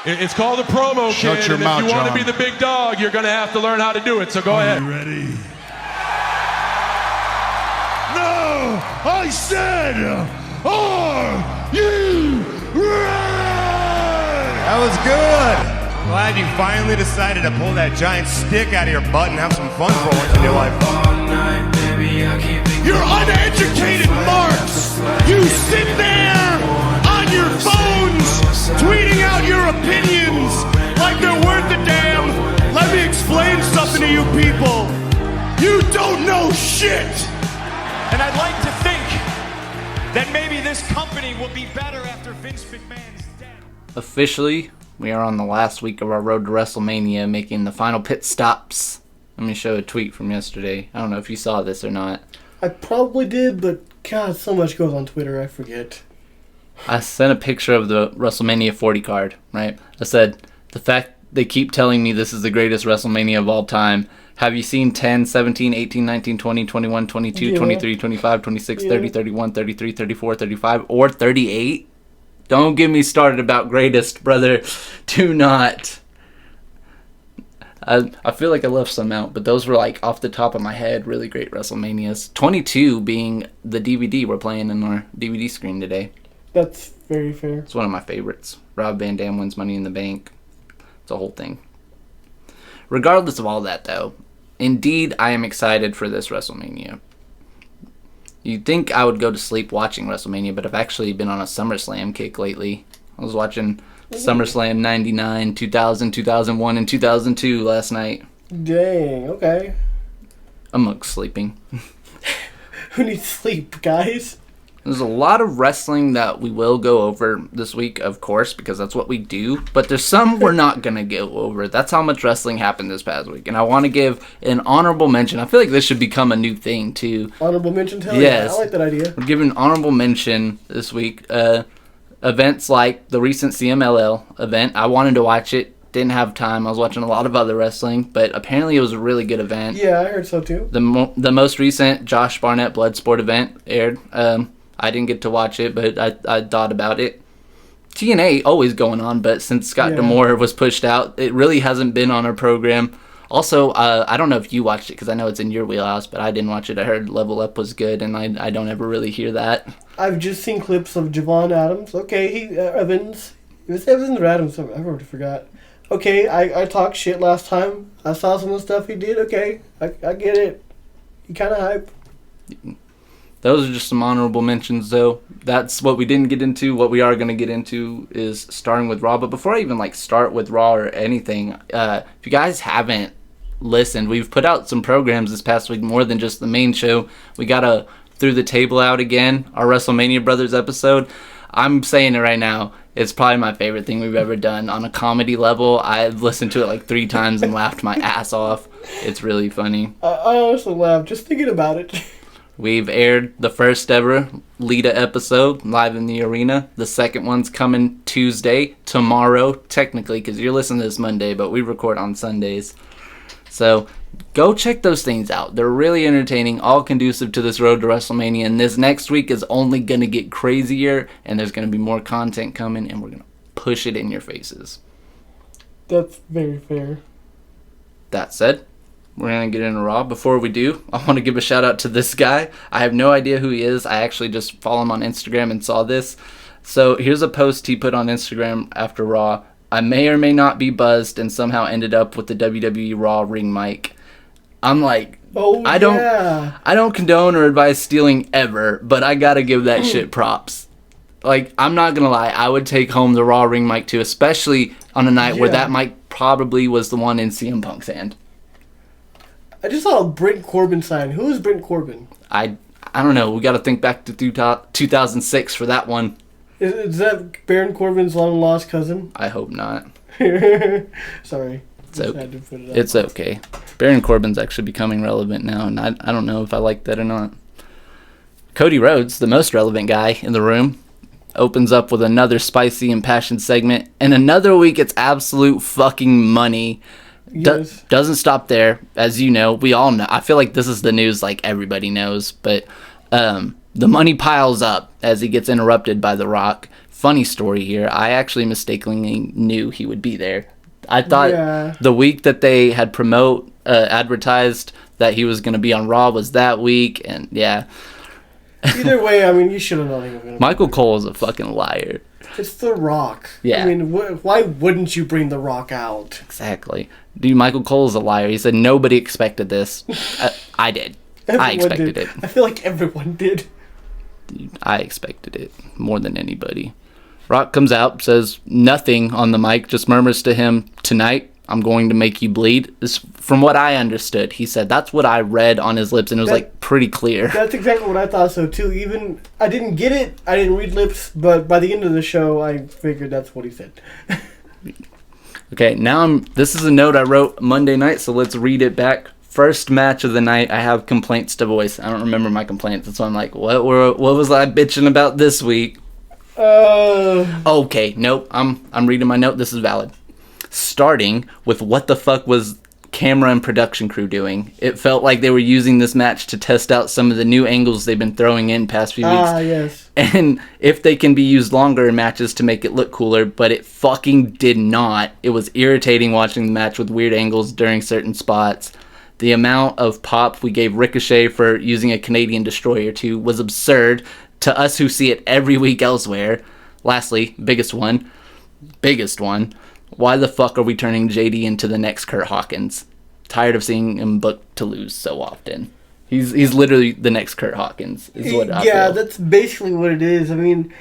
It's called a promo, Shut kid. your And mouth, if you want to John. be the big dog, you're going to have to learn how to do it. So go ahead. You ready? No! I said, are you ready? That was good. Glad you finally decided to pull that giant stick out of your butt and have some fun for once in your life. You're uneducated marks! You sit there on your phones tweeting out your opinions like they're worth a damn. Let me explain something to you people. You don't know shit! And I'd like to think that maybe this company will be better after Vince McMahon's death. Officially, we are on the last week of our road to WrestleMania, making the final pit stops. Let me show a tweet from yesterday. I don't know if you saw this or not. I probably did, but God, so much goes on Twitter, I forget. I sent a picture of the WrestleMania 40 card, right? I said, the fact they keep telling me this is the greatest WrestleMania of all time. Have you seen 10, 17, 18, 19, 20, 21, 22, 23, 25, 26, 30, 31, 33, 34, 35, or 38? Don't get me started about greatest, brother. Do not. I feel like I left some out, but those were like off the top of my head, really great WrestleManias. 22 being the DVD we're playing in our DVD screen today. That's very fair. It's one of my favorites. Rob Van Dam wins Money in the Bank. It's a whole thing. Regardless of all that, though, indeed, I am excited for this WrestleMania. You'd think I would go to sleep watching WrestleMania, but I've actually been on a SummerSlam kick lately. I was watching SummerSlam 99, 2000, 2001, and 2002 last night. Dang, okay. Amongst sleeping. Who needs sleep, guys? There's a lot of wrestling that we will go over this week, of course, because that's what we do. But there's some we're not going to go over. That's how much wrestling happened this past week. And I want to give an honorable mention. I feel like this should become a new thing, too. Honorable mention? Hell Yes. Yeah, I like that idea. We're giving honorable mention this week. Events like the recent CMLL event. I wanted to watch it. Didn't have time. I was watching a lot of other wrestling. But apparently it was a really good event. Yeah, I heard so, too. The most recent Josh Barnett Bloodsport event aired. I didn't get to watch it, but I thought about it. TNA always going on, but since Scott D'Amore was pushed out, it really hasn't been on our program. Also, I don't know if you watched it, because I know it's in your wheelhouse, but I didn't watch it. I heard Level Up was good, and I don't ever really hear that. I've just seen clips of Javon Adams. Okay, Evans. It was Evans or Adams? I already forgot. Okay, I talked shit last time. I saw some of the stuff he did. Okay, I get it. He kind of hype. Those are just some honorable mentions, though. That's what we didn't get into. What we are going to get into is starting with Raw. But before I even start with Raw or anything, if you guys haven't listened, we've put out some programs this past week, more than just the main show. We got a Through the Table out again, our WrestleMania Brothers episode. I'm saying it right now. It's probably my favorite thing we've ever done on a comedy level. I've listened to it 3 times and laughed my ass off. It's really funny. I honestly laughed just thinking about it. We've aired the first ever Lita episode live in the arena. The second one's coming Tuesday, tomorrow, technically, because you're listening to this Monday, but we record on Sundays. So go check those things out. They're really entertaining, all conducive to this road to WrestleMania. And this next week is only going to get crazier, and there's going to be more content coming, and we're going to push it in your faces. That's very fair. That said, we're going to get into Raw. Before we do, I want to give a shout out to this guy. I have no idea who he is. I actually just follow him on Instagram and saw this. So here's a post he put on Instagram after Raw. I may or may not be buzzed and somehow ended up with the WWE Raw ring mic. I'm like, I don't condone or advise stealing ever, but I got to give that shit props. I'm not going to lie. I would take home the Raw ring mic too, especially on a night where that mic probably was the one in CM Punk's hand. I just saw a Brent Corbin sign. Who is Brent Corbin? I don't know. We got to think back to 2006 for that one. Is that Baron Corbin's long-lost cousin? I hope not. Sorry. It's okay. Baron Corbin's actually becoming relevant now, and I don't know if I like that or not. Cody Rhodes, the most relevant guy in the room, opens up with another spicy and passion segment, and another week it's absolute fucking money. Yes. Doesn't stop there, as you know. We all know. I feel like this is the news everybody knows, but the money piles up as he gets interrupted by The Rock. funny story here. I actually mistakenly knew he would be there. I thought Yeah. the week that they had advertised that he was going to be on Raw was that week, and yeah. Either way, I mean, you should have known he was going to Michael Cole is a fucking liar. It's The Rock. Yeah. I mean, why wouldn't you bring The Rock out? Exactly. Dude, Michael Cole is a liar. He said nobody expected this. I did. I Everyone expected did. it. I feel like everyone did. Dude, I expected it more than anybody. Rock comes out, says nothing on the mic, just murmurs to him, "Tonight, I'm going to make you bleed." From what I understood, he said that's what I read on his lips, and it was like pretty clear. That's exactly what I thought so too. Even I didn't get it. I didn't read lips, but by the end of the show, I figured that's what he said. Okay, now this is a note I wrote Monday night, so let's read it back. First match of the night, I have complaints to voice. I don't remember my complaints, so I'm like, what was I bitching about this week? Okay, nope. I'm reading my note. This is valid. Starting with what the fuck was camera and production crew doing? It felt like they were using this match to test out some of the new angles they've been throwing in past few weeks. Yes. And if they can be used longer in matches to make it look cooler, but it fucking did not. It was irritating watching the match with weird angles during certain spots. The amount of pop we gave Ricochet for using a Canadian Destroyer too was absurd to us who see it every week elsewhere. Lastly, biggest one. Why the fuck are we turning JD into the next Kurt Hawkins? Tired of seeing him booked to lose so often. He's literally the next Kurt Hawkins. Is what I Yeah, feel. that's basically what it is. I mean,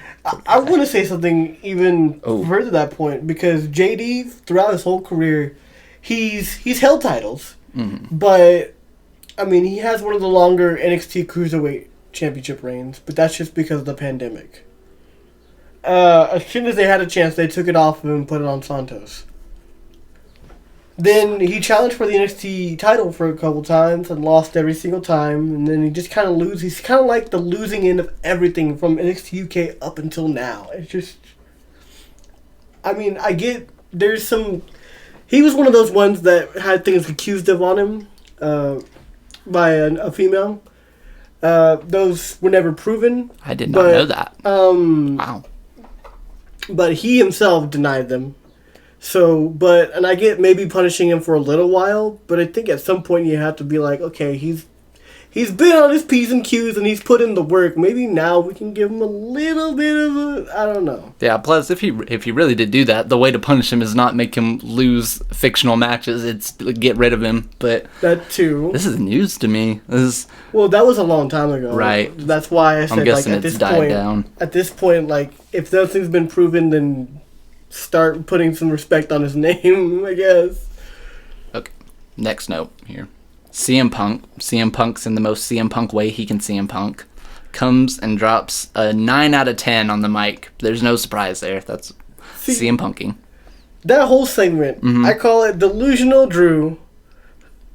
I want to say something even further to that point, because JD throughout his whole career, he's held titles, but I mean he has one of the longer NXT Cruiserweight Championship reigns, but that's just because of the pandemic. As soon as they had a chance, they took it off of him and put it on Santos. Then he challenged for the NXT title for a couple times and lost every single time. And then he just kind of loses. He's kind of like the losing end of everything from NXT UK up until now. It's just... I mean, I get... There's some... He was one of those ones that had things accused of on him by a female. Those were never proven. I did not know that. Wow. But he himself denied them. So, and I get maybe punishing him for a little while, but I think at some point you have to be like, okay, he's been on his P's and Q's and he's put in the work. Maybe now we can give him a little bit of I don't know. Yeah, plus if he really did do that, the way to punish him is not make him lose fictional matches, it's get rid of him. But that too. This is news to me. Well, that was a long time ago. Right. That's why I said, I'm guessing like, it's died down. At this point, like, if nothing's been proven, then start putting some respect on his name, I guess. Okay, next note here. CM Punk. CM Punk's in the most CM Punk way he can CM Punk. Comes and drops a 9 out of 10 on the mic. There's no surprise there. That's CM Punking. That whole segment, I call it Delusional Drew,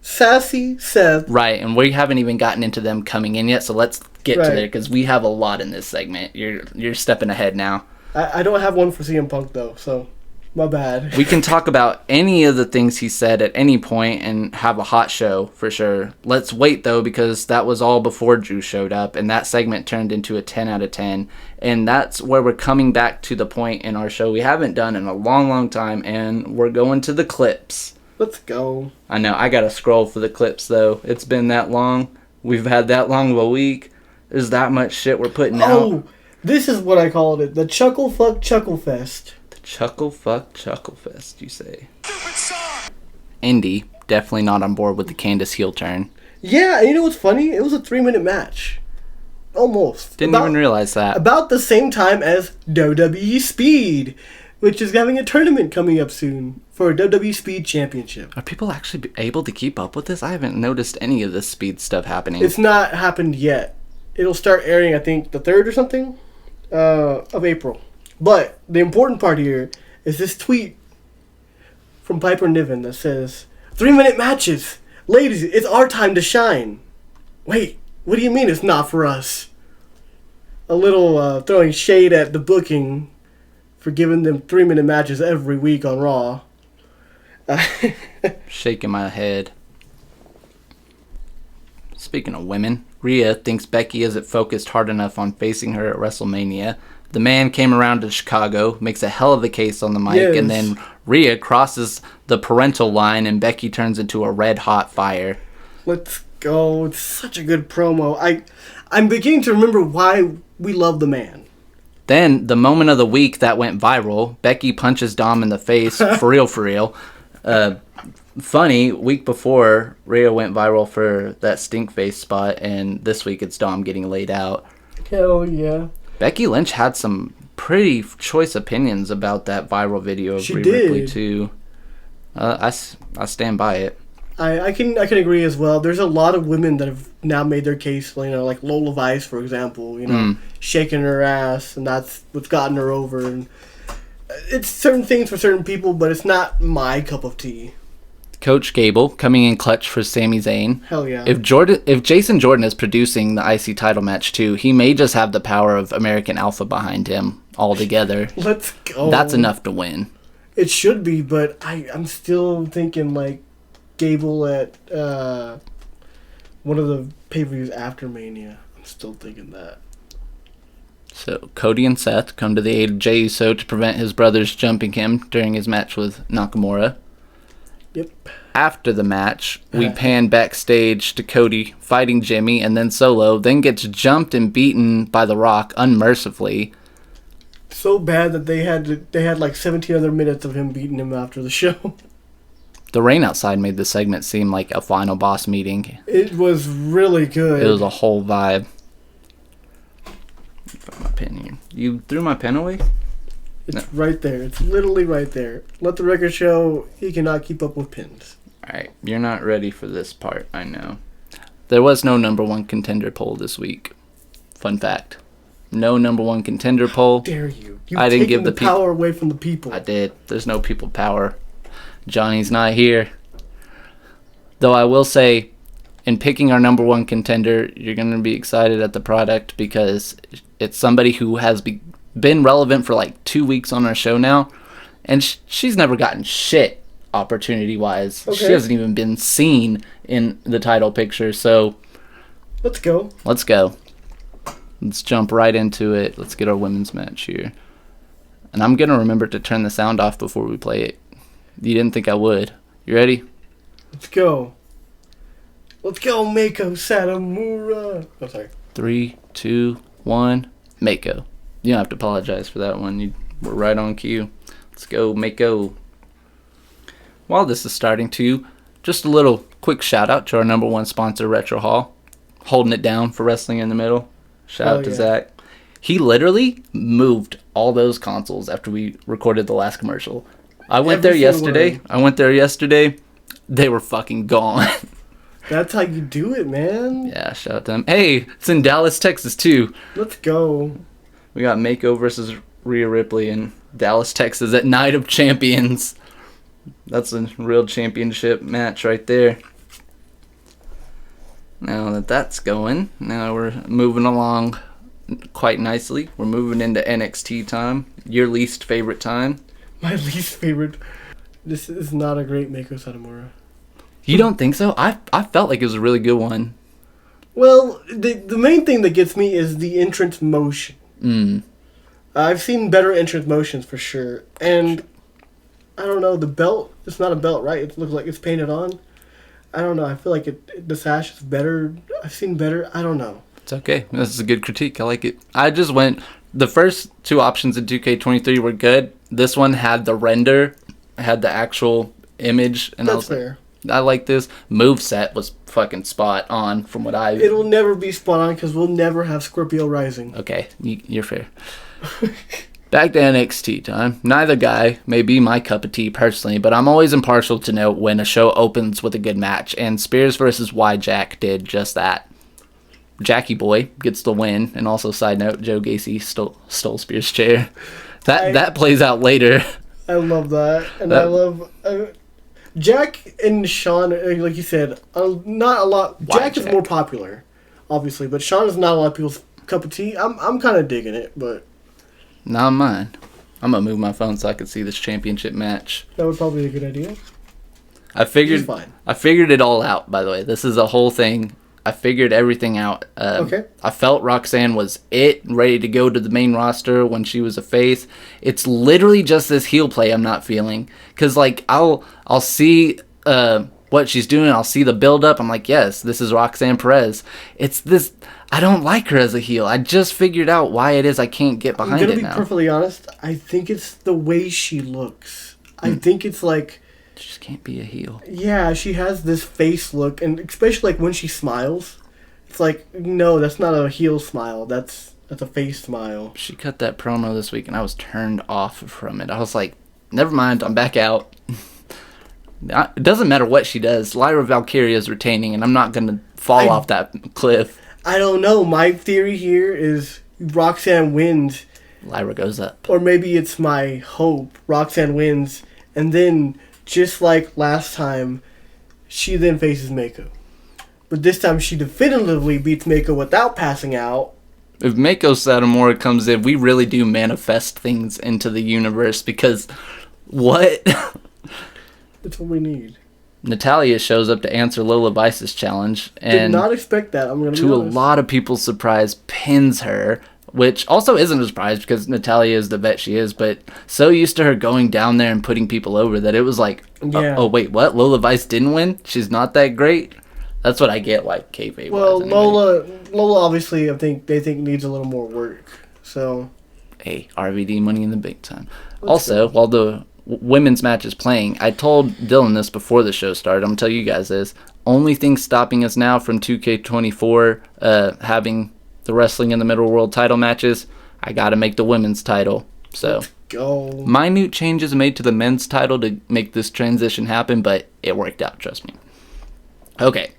Sassy Seth. Right, and we haven't even gotten into them coming in yet, so let's get to there, because we have a lot in this segment. You're stepping ahead now. I don't have one for CM Punk, though, so my bad. We can talk about any of the things he said at any point and have a hot show for sure. Let's wait, though, because that was all before Drew showed up, and that segment turned into a 10 out of 10. And that's where we're coming back to the point in our show we haven't done in a long, long time, and we're going to the clips. Let's go. I know, I gotta scroll for the clips, though. It's been that long. We've had that long of a week. There's that much shit we're putting out. Oh, this is what I called it. The Chuckle Fuck Chuckle Fest. Chuckle fuck chuckle fest, you say. Indy, definitely not on board with the Candice heel turn. Yeah, and you know what's funny? It was a 3-minute match. Almost. Didn't even realize that. About the same time as WWE Speed, which is having a tournament coming up soon for a WWE Speed Championship. Are people actually able to keep up with this? I haven't noticed any of this speed stuff happening. It's not happened yet. It'll start airing, I think, the 3rd or something of April. But the important part here is this tweet from Piper Niven that says, 3-minute matches. Ladies, it's our time to shine. Wait, what do you mean it's not for us? A little throwing shade at the booking for giving them 3-minute matches every week on Raw. Shaking my head. Speaking of women, Rhea thinks Becky isn't focused hard enough on facing her at WrestleMania. The man came around to Chicago, makes a hell of a case on the mic, Yes. and then Rhea crosses the parental line, and Becky turns into a red-hot fire. Let's go. It's such a good promo. I'm beginning to remember why we love the man. Then, the moment of the week that went viral, Becky punches Dom in the face, for real. Funny, week before, Rhea went viral for that stink face spot, and this week it's Dom getting laid out. Hell yeah. Becky Lynch had some pretty choice opinions about that viral video of She Rhea did. Ripley too. I stand by it. I can agree as well. There's a lot of women that have now made their case, like Lola Vice, for example, shaking her ass, and that's what's gotten her over. And it's certain things for certain people, but it's not my cup of tea. Coach Gable coming in clutch for Sami Zayn. Hell yeah. If Jason Jordan is producing the IC title match too, he may just have the power of American Alpha behind him altogether. Let's go. That's enough to win. It should be, but I'm still thinking Gable at one of the pay-per-views after Mania. I'm still thinking that. So Cody and Seth come to the aid of Jey Uso to prevent his brothers jumping him during his match with Nakamura. Yep. After the match, we pan backstage to Cody fighting Jimmy and then Solo, then gets jumped and beaten by The Rock unmercifully. So bad that they had 17 other minutes of him beating him after the show. The rain outside made the segment seem like a final boss meeting. It was really good. It was a whole vibe. Put my pen here. You threw my pen away? It's right there. It's literally right there. Let the record show he cannot keep up with pins. Alright, you're not ready for this part, I know. There was no number one contender poll this week. Fun fact. No number one contender poll. Dare you? You've I didn't taken give the power away from the people. I did. There's no people power. Johnny's not here. Though I will say, in picking our number one contender, you're going to be excited at the product because it's somebody who has been relevant for 2 weeks on our show now, and she's never gotten shit opportunity-wise. Okay. She hasn't even been seen in the title picture, so Let's go. let's go. Let's jump right into it. Let's get our women's match here. And I'm going to remember to turn the sound off before we play it. You didn't think I would. You ready? Let's go. Let's go, Mako Satomura. Oh, sorry. 3, 2, 1, Mako. You don't have to apologize for that one. You were right on cue. Let's go, Mako. While this is starting to, just a little quick shout out to our number one sponsor, Retro Hall. Holding it down for Wrestling in the Middle. Shout out to Zach. He literally moved all those consoles after we recorded the last commercial. I went there yesterday. They were fucking gone. That's how you do it, man. Yeah, shout out to them. Hey, it's in Dallas, Texas, too. Let's go. We got Mako versus Rhea Ripley in Dallas, Texas at Night of Champions. That's a real championship match right there. Now that that's going, now we're moving along quite nicely. We're moving into NXT time. Your least favorite time. My least favorite. This is not a great Mako Satomura. You don't think so? I felt like it was a really good one. Well, the main thing that gets me is the entrance motion. I've seen better entrance motions for sure. And I don't know, the belt, it's not a belt, right? It looks like it's painted on. I don't know. I feel like the sash is better. I've seen better. I don't know. It's okay. This is a good critique. I like it. I just went... The first two options in 2K23 were good. This one had the render, had the actual image. And That's fair. I like this. Moveset was fucking spot on from what I... It'll never be spot on because we'll never have Scorpio Rising. Okay, you're fair. Back to NXT time. Neither guy may be my cup of tea personally, but I'm always impartial to note when a show opens with a good match, and Spears versus Jack did just that. Jackie Boy gets the win, and also side note, Joe Gacy stole Spears' chair. That plays out later. I love that, and I love Jack and Sean. Like you said, not a lot. Jack is more popular, obviously, but Sean is not a lot of people's cup of tea. I'm kind of digging it, but not mine. I'm gonna move my phone so I can see this championship match. that would probably be a good idea. I figured it all out. By the way, this is a whole thing. I figured everything out. Okay. I felt Roxanne was ready to go to the main roster when she was a face. It's literally just this heel play I'm not feeling. Because, like, I'll see what she's doing. I'll see the build-up. I'm like, yes, this is Roxanne Perez. It's this... I don't like her as a heel. I just figured out why it is I can't get behind it now. I'm going to be perfectly honest. I think it's the way she looks. I think it's like... She just can't be a heel. Yeah, she has this face look, and especially like when she smiles, it's like, no, that's not a heel smile. That's a face smile. She cut that promo this week, and I was turned off from it. I was like, never mind, I'm back out. It doesn't matter what she does. Lyra Valkyria is retaining, and I'm not going to fall off that cliff. I don't know. My theory here is Roxanne wins. Lyra goes up. Or maybe it's my hope. Roxanne wins, and then... just like last time, she then faces Mako. But this time she definitively beats Mako without passing out. If Mako Satomura comes in, we really do manifest things into the universe because what? That's what we need. Natalia shows up to answer Lola Vice's challenge. And did not expect that, I'm going to be honest. To a lot of people's surprise, pins her. Which also isn't a surprise because Natalia is the vet she is, but so used to her going down there and putting people over that it was like, oh wait, what? Lola Vice didn't win? She's not that great? That's what I get, like, kayfabe. Well, Lola obviously, they think needs a little more work, so... Hey, RVD Money in the Big Time. Also, while the women's match is playing, I told Dylan this before the show started, I'm going to tell you guys this, only thing stopping us now from 2K24 having... the Wrestling in the Middle World title matches, I gotta make the women's title. So, go. Minute changes made to the men's title to make this transition happen, but it worked out, trust me. Okay,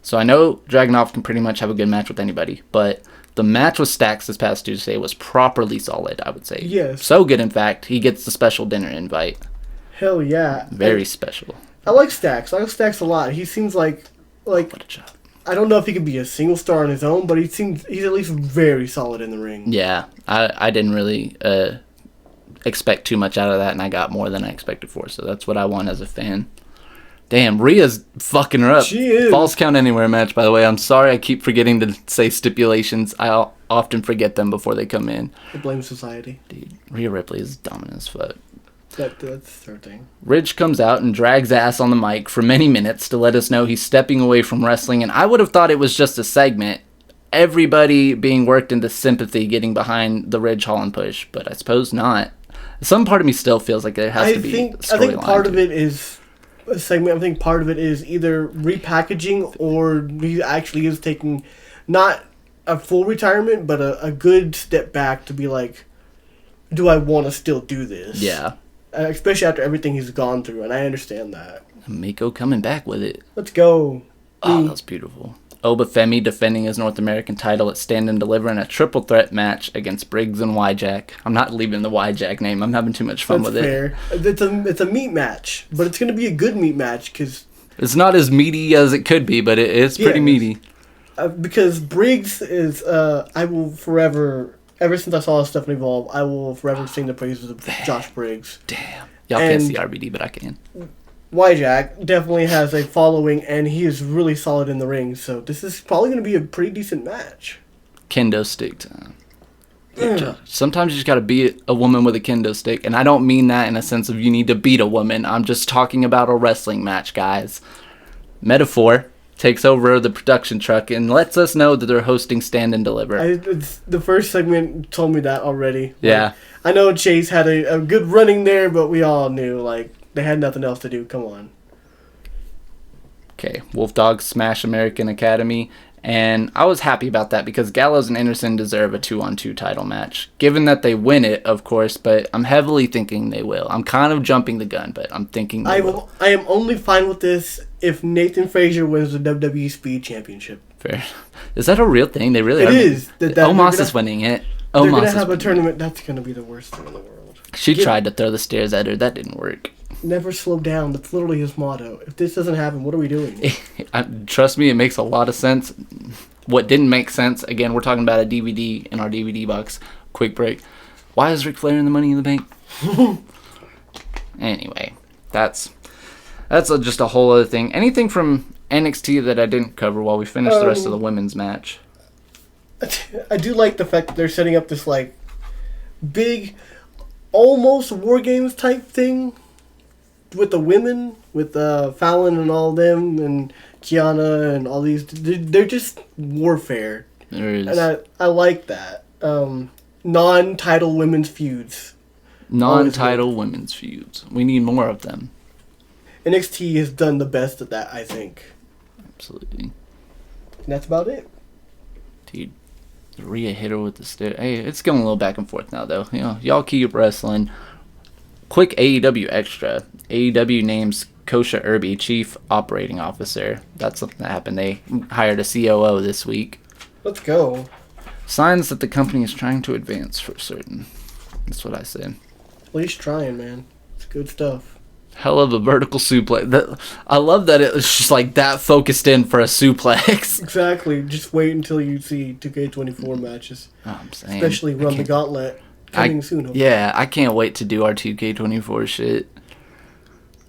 so I know Dragunov can pretty much have a good match with anybody, but the match with Stax this past Tuesday was properly solid, I would say. Yes. So good, in fact, he gets the special dinner invite. Hell yeah. Very special. I like Stax. I like Stax a lot. He seems like... What a job. I don't know if he could be a single star on his own, but he's at least very solid in the ring. Yeah, I didn't really expect too much out of that, and I got more than I expected for, so that's what I want as a fan. Damn, Rhea's fucking her up. She is. Falls Count Anywhere match, by the way. I'm sorry I keep forgetting to say stipulations. I often forget them before they come in. I blame society. Dude, Rhea Ripley is dominant as fuck. That's her thing. Ridge comes out and drags ass on the mic for many minutes to let us know he's stepping away from wrestling, and I would have thought it was just a segment. Everybody being worked into sympathy getting behind the Ridge Holland push, but I suppose not. Some part of me still feels like there has to be a storyline. I think part of it is a segment. I think part of it is either repackaging or he actually is taking not a full retirement, but a good step back to be like, do I want to still do this? Yeah. Especially after everything he's gone through, and I understand that. Mako coming back with it. Let's go. Oh, that was beautiful. Obafemi defending his North American title at Stand and Deliver in a triple threat match against Briggs and Yjack. I'm not leaving the Yjack name. I'm having too much fun with fair. it. It's a meat match, but it's going to be a good meat match because... It's not as meaty as it could be, but it is pretty meaty. Because Briggs is... I will forever... Ever since I saw Stephanie Evolve, I will forever sing the praises of Josh Briggs. Damn. Y'all can't see RBD, but I can. Yjack definitely has a following, and he is really solid in the ring, so this is probably going to be a pretty decent match. Kendo stick time. Sometimes you just got to beat a woman with a kendo stick, and I don't mean that in a sense of you need to beat a woman. I'm just talking about a wrestling match, guys. Metaphor takes over the production truck and lets us know that they're hosting Stand and Deliver. The first segment told me that already. Yeah. I know Chase had a good running there, but we all knew, like, they had nothing else to do. Come on. Okay, Wolf Dog smash American Academy, and I was happy about that because Gallows and Anderson deserve a 2-on-2 title match. Given that they win it, of course, but I'm heavily thinking they will. I'm kind of jumping the gun, but I'm thinking they will. I am only fine with this if Nathan Frazier wins the WWE SPEED Championship. Fair. Is that a real thing? They really are. It is. Omos is winning it. They're going to have a tournament. That's going to be the worst thing in the world. She tried to throw the stairs at her. That didn't work. Never slow down. That's literally his motto. If this doesn't happen, what are we doing? Trust me, it makes a lot of sense. What didn't make sense, again, we're talking about a DVD in our DVD box. Quick break. Why is Ric Flair in the Money in the Bank? Anyway, that's just a whole other thing. Anything from NXT that I didn't cover while we finish the rest of the women's match. I do like the fact that they're setting up this like big, almost War Games type thing with the women, with Fallon and all them, and Kiana and all these. They're just warfare. There is. And I like that. Non-title women's feuds. Non-title women's feuds. We need more of them. NXT has done the best at that, I think. Absolutely. And that's about it. Dude, Rhea hit her with the stick. Hey, it's going a little back and forth now, though. You know, y'all keep wrestling. Quick AEW extra. AEW names Kosha Irby Chief Operating Officer. That's something that happened. They hired a COO this week. Let's go. Signs that the company is trying to advance for certain. That's what I said. At least trying, man. It's good stuff. Hell of a vertical suplex. I love that it was just like that focused in for a suplex. Exactly. Just wait until you see 2K24 matches. Oh, I'm saying. Especially Run the Gauntlet coming soon. Hopefully. Yeah, I can't wait to do our 2K24 shit.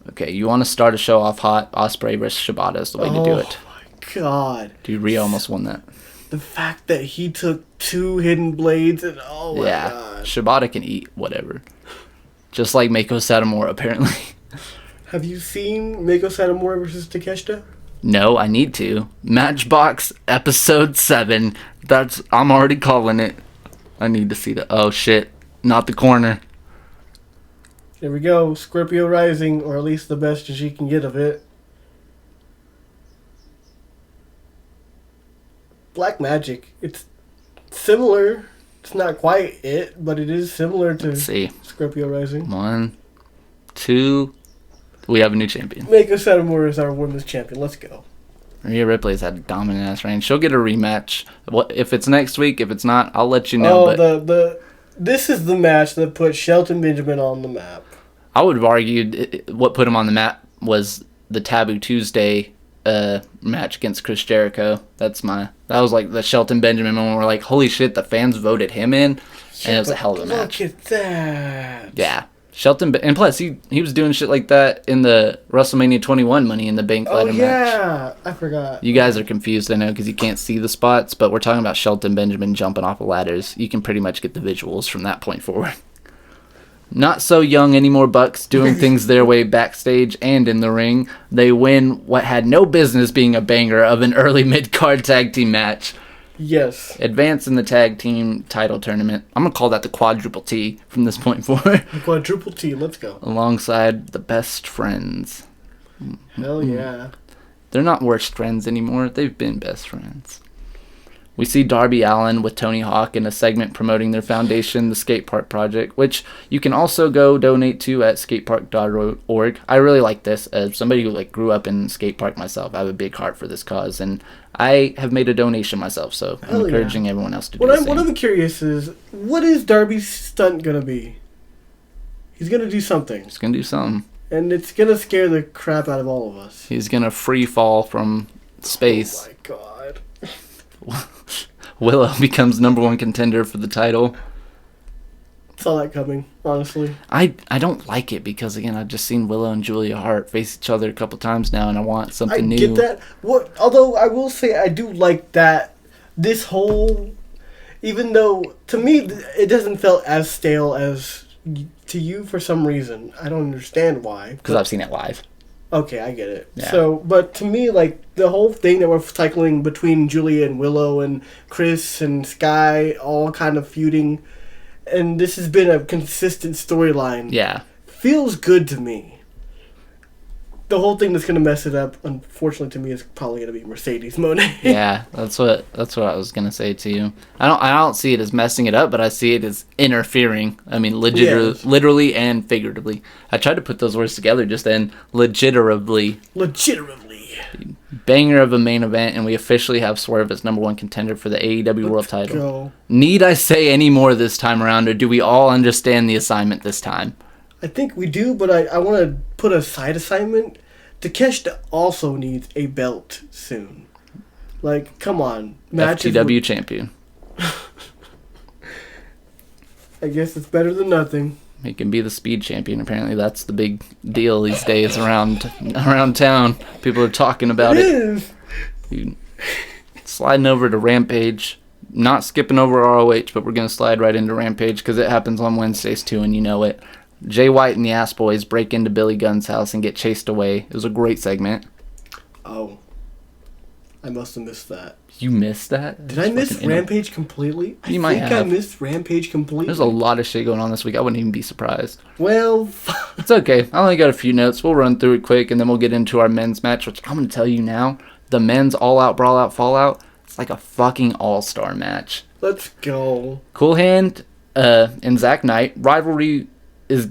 Okay, you want to start a show off hot? Ospreay versus Shibata is the way to do it. Oh my god. Dude, Rhea almost won that. The fact that he took 2 hidden blades and oh my god. Shibata can eat whatever. Just like Mako Satomura, apparently. Have you seen Mako Satomura versus Takeshita? No, I need to. Matchbox episode 7. I'm already calling it. I need to see that. Oh shit. Not the corner. There we go. Scorpio Rising, or at least the best as she can get of it. Black Magic. It's similar. It's not quite it, but it is similar to Let's see. Scorpio Rising. 1, 2. We have a new champion. Mako Satomura is our women's champion. Let's go. Rhea Ripley's had a dominant ass reign. She'll get a rematch. If it's next week, if it's not, I'll let you know. This is the match that put Shelton Benjamin on the map. I would have argued what put him on the map was the Taboo Tuesday match against Chris Jericho. That was like the Shelton Benjamin moment. We're like, holy shit, the fans voted him in, and it was a hell of a match. Look at that. Yeah. Shelton, and plus he was doing shit like that in the WrestleMania 21 Money in the Bank ladder match. Yeah, I forgot. You guys are confused, I know, because you can't see the spots, but we're talking about Shelton Benjamin jumping off of ladders. You can pretty much get the visuals from that point forward. Not so young anymore Bucks doing things their way backstage and in the ring. They win what had no business being a banger of an early mid-card tag team match. Yes. Advance in the tag team title tournament. I'm going to call that the quadruple T from this point forward. The quadruple T, let's go. Alongside the best friends. Hell yeah. They're not worst friends anymore. They've been best friends. We see Darby Allin with Tony Hawk in a segment promoting their foundation, the Skate Park Project, which you can also go donate to at skatepark.org. I really like this. As somebody who grew up in skate park myself, I have a big heart for this cause, and I have made a donation myself, so I'm encouraging everyone else to do the same. What I'm curious is, what is Darby's stunt going to be? He's going to do something. He's going to do something. And it's going to scare the crap out of all of us. He's going to free fall from space. Oh my god. Willow becomes #1 contender for the title. Saw that coming, honestly. I don't like it because, again, I've just seen Willow and Julia Hart face each other a couple times now, and I want something new. I get that. Although I will say I do like that this whole... Even though, to me, it doesn't feel as stale as to you for some reason. I don't understand why. Because I've seen it live. Okay, I get it. Yeah. So, but to me, the whole thing that we're cycling between Julia and Willow and Chris and Sky, all kind of feuding, and this has been a consistent storyline. Yeah. Feels good to me. The whole thing that's going to mess it up, unfortunately to me, is probably going to be Mercedes Moné. Yeah, that's what I was gonna say to you. I don't see it as messing it up, but I see it as interfering. I mean, literally and figuratively. I tried to put those words together just then. Legitimately. Banger of a main event, and we officially have Swerve as #1 contender for the AEW World Title. Go. Need I say any more this time around, or do we all understand the assignment this time? I think we do, but I want to put a side assignment. Takeshita also needs a belt soon. Come on. FTW champion. I guess it's better than nothing. He can be the Speed Champion. Apparently, that's the big deal these days around town. People are talking about it. Sliding over to Rampage. Not skipping over ROH, but we're going to slide right into Rampage because it happens on Wednesdays too, and you know it. Jay White and the Ass Boys break into Billy Gunn's house and get chased away. It was a great segment. Oh. I must have missed that. You missed that? Did I miss Rampage completely? You might have. I missed Rampage completely. There's a lot of shit going on this week. I wouldn't even be surprised. Well, it's okay. I only got a few notes. We'll run through it quick, and then we'll get into our men's match, which I'm going to tell you now. The men's all-out, brawl-out, fall-out, it's like a fucking all-star match. Let's go. Cool Hand and Zach Knight. Rivalry is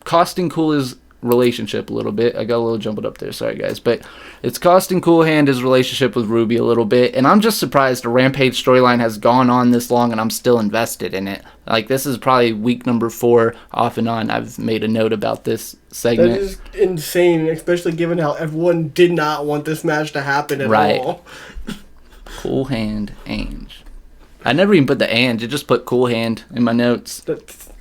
costing Cool his relationship a little bit. I got a little jumbled up there. Sorry, guys. But it's costing Cool Hand his relationship with Ruby a little bit. And I'm just surprised the Rampage storyline has gone on this long and I'm still invested in it. Like, this is probably week number 4 off and on. I've made a note about this segment. That is insane, especially given how everyone did not want this match to happen at all. Cool Hand Ange. I never even put the Ange. I just put Cool Hand in my notes.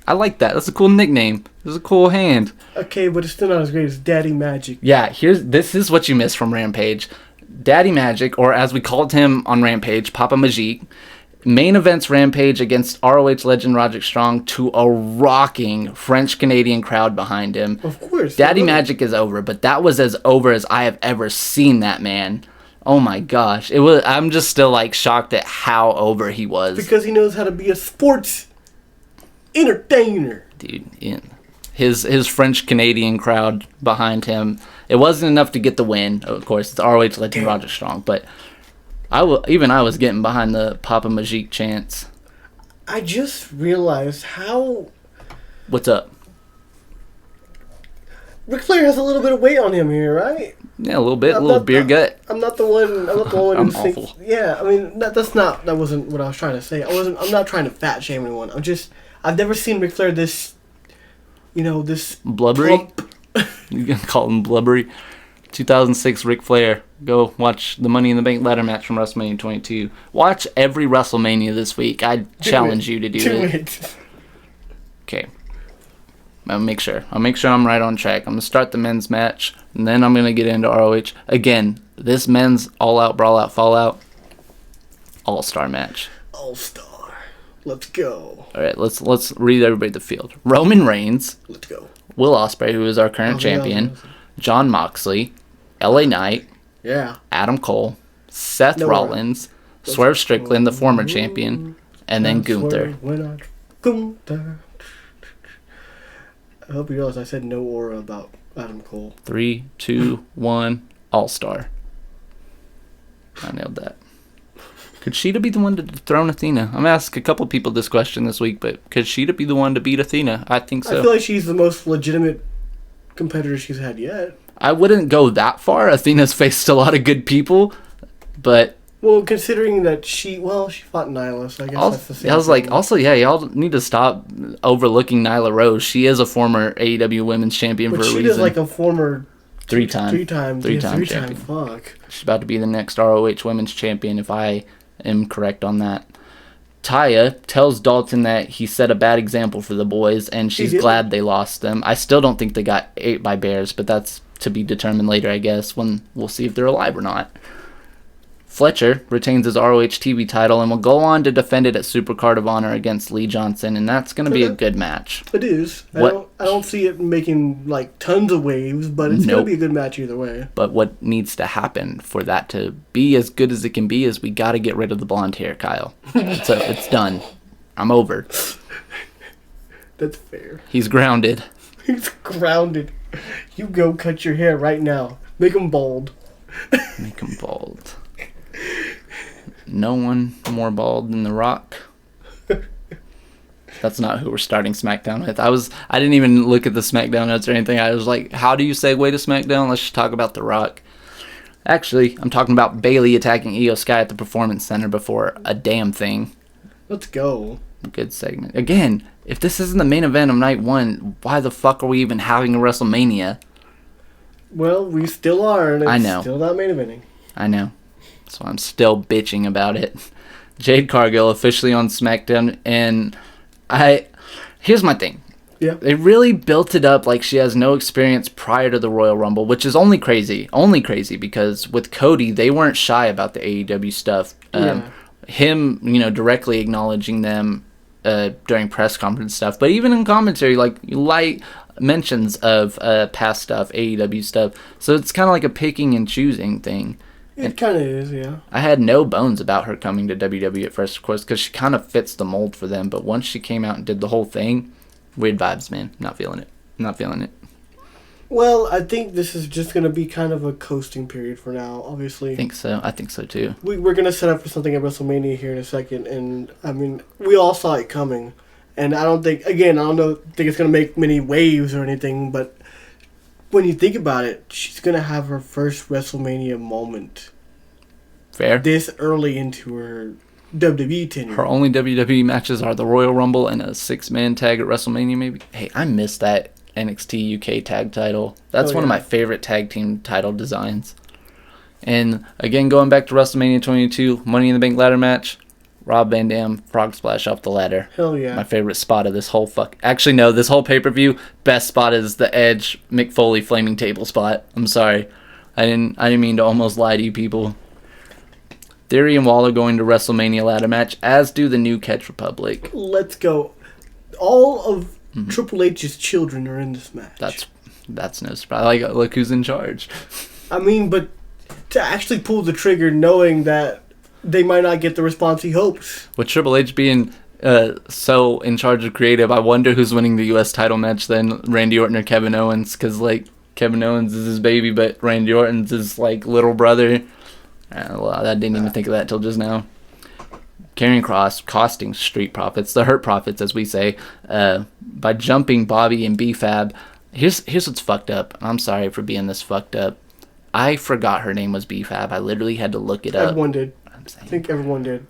I like that. That's a cool nickname. It's a cool hand. Okay, but it's still not as great as Daddy Magic. Yeah, this is what you miss from Rampage. Daddy Magic, or as we called him on Rampage, Papa Magic, main events Rampage against ROH legend Roderick Strong to a rocking French-Canadian crowd behind him. Of course. Daddy Magic is over, but that was as over as I have ever seen that man. Oh my gosh. I'm just still like shocked at how over he was. Because he knows how to be a sports entertainer. Dude, his French-Canadian crowd behind him. It wasn't enough to get the win. Of course, it's ROH legend Roderick Strong, but I was getting behind the Papa Magic chants. I just realized how... What's up? Ric Flair has a little bit of weight on him here, right? Yeah, a little bit, a little beer gut. I'm not the one. I'm who awful. thinks. Yeah, I mean that wasn't what I was trying to say. I'm not trying to fat shame anyone. I've never seen Ric Flair this. This blubbery. plump. You can call him blubbery. 2006 Ric Flair. Go watch the Money in the Bank ladder match from WrestleMania 22. Watch every WrestleMania this week. I challenge you to do it. Okay. I'll make sure I'm right on track. I'm going to start the men's match, and then I'm going to get into ROH. Again, this men's all-out, brawl-out, fall-out, all-star match. All-star. Let's go. All right, let's read everybody the field. Roman Reigns. Let's go. Will Ospreay, who is our current champion. Jon Moxley. LA Knight. Yeah. Adam Cole. Seth Rollins. Swerve Strickland, the former champion. And then Gunther. Gunther. I hope you realize I said no aura about Adam Cole. 3, 2, 1, All-Star. I nailed that. Could Sheeta be the one to dethrone Athena? I'm going to ask a couple people this question this week, but could Sheeta be the one to beat Athena? I think so. I feel like she's the most legitimate competitor she's had yet. I wouldn't go that far. Athena's faced a lot of good people, but... Well, considering that she fought Nyla, so I guess that's the same I was thing. like, also, yeah, y'all need to stop overlooking Nyla Rose. She is a former AEW Women's Champion for a reason. But she is like a former... Three-time champion. Fuck. She's about to be the next ROH Women's Champion, if I am correct on that. Taya tells Dalton that he set a bad example for the boys, and she's glad they lost them. I still don't think they got ate by bears, but that's to be determined later, I guess, when we'll see if they're alive or not. Fletcher retains his ROH TV title and will go on to defend it at Supercard of Honor against Lee Johnson, and that's going to be a good match. It is. I don't see it making like tons of waves, but it's going to be a good match either way. But what needs to happen for that to be as good as it can be is we got to get rid of the blonde hair, Kyle. It's done. I'm over. That's fair. He's grounded. He's grounded. You go cut your hair right now. Make him bald. Make him bald. No one more bald than The Rock. That's not who we're starting SmackDown with. I didn't even look at the SmackDown notes or anything. I was like, how do you segue to SmackDown? Let's just talk about The Rock. Actually, I'm talking about Bayley attacking Io Sky at the Performance Center before a damn thing. Let's go. Good segment. Again, if this isn't the main event of night 1, why the fuck are we even having a WrestleMania? Well, we still are, and it's I know. Still not main eventing. I know. So I'm still bitching about it. Jade Cargill officially on SmackDown, and here's my thing. Yeah. They really built it up like she has no experience prior to the Royal Rumble, which is only crazy. Only crazy because with Cody, they weren't shy about the AEW stuff. Him, directly acknowledging them during press conference stuff, but even in commentary, like light mentions of past stuff, AEW stuff. So it's kind of like a picking and choosing thing. It kind of is, yeah. I had no bones about her coming to WWE at first, of course, because she kind of fits the mold for them. But once she came out and did the whole thing, weird vibes, man. Not feeling it. Not feeling it. Well, I think this is just going to be kind of a coasting period for now, obviously. I think so. I think so, too. We're going to set up for something at WrestleMania here in a second. And, I mean, we all saw it coming. And I don't think it's going to make many waves or anything. But when you think about it, she's going to have her first WrestleMania moment. Fair. This early into her WWE tenure. Her only WWE matches are the Royal Rumble and a 6-man tag at WrestleMania, maybe. Hey, I missed that NXT UK tag title. That's one of my favorite tag team title designs. And again, going back to WrestleMania 22, Money in the Bank ladder match, Rob Van Dam, frog splash off the ladder. Hell yeah. My favorite spot of this whole Actually, no, this whole pay-per-view, best spot is the Edge Mick Foley flaming table spot. I'm sorry. I didn't mean to almost lie to you people. Theory and Waller going to WrestleMania ladder match, as do the New Catch Republic. Let's go. All of Triple H's children are in this match. That's no surprise. Look who's in charge. I mean, but to actually pull the trigger knowing that they might not get the response he hopes. With Triple H being so in charge of creative, I wonder who's winning the U.S. title match then, Randy Orton or Kevin Owens, because Kevin Owens is his baby, but Randy Orton's his little brother. Well, I didn't even think of that till just now. Karrion Kross costing Street Profits, the Hurt Profits as we say, by jumping Bobby and B-Fab. Here's what's fucked up. I'm sorry for being this fucked up. I forgot her name was B-Fab. I literally had to look it up. Everyone did. I think everyone did.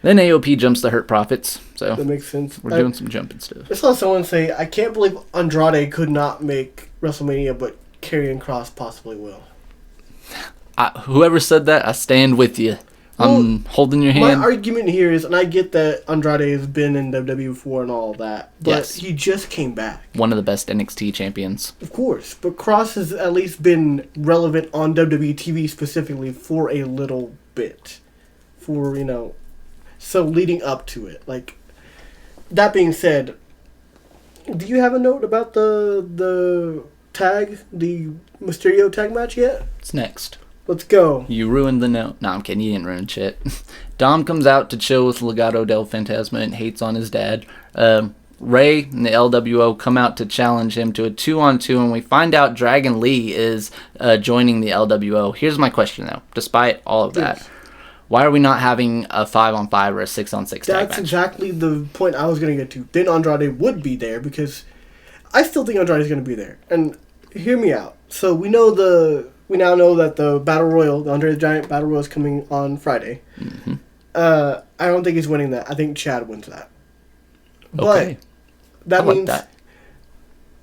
Then AOP jumps the Hurt Profits. So that makes sense. We're doing some jumping stuff. I saw someone say, I can't believe Andrade could not make WrestleMania, but Karrion Kross possibly will. Whoever said that, I stand with you. I'm holding your hand. My argument here is, and I get that Andrade has been in WWE before and all that, but he just came back. One of the best NXT champions. Of course, but Kross has at least been relevant on WWE TV specifically for a little bit. So leading up to it. That being said, do you have a note about the Mysterio tag match yet? It's next. Let's go. You ruined the note. No, I'm kidding. You didn't ruin shit. Dom comes out to chill with Legado del Fantasma and hates on his dad. Ray and the LWO come out to challenge him to a 2-on-2, and we find out Dragon Lee is joining the LWO. Here's my question, though. Despite all of that, why are we not having a 5-on-5 or a 6-on-6 tag match? That's exactly the point I was going to get to. Then Andrade would be there, because I still think Andrade is going to be there. And hear me out. So we now know that the Battle Royal, the Andre the Giant Battle Royal, is coming on Friday. Mm-hmm. I don't think he's winning that. I think Chad wins that. Okay. But that means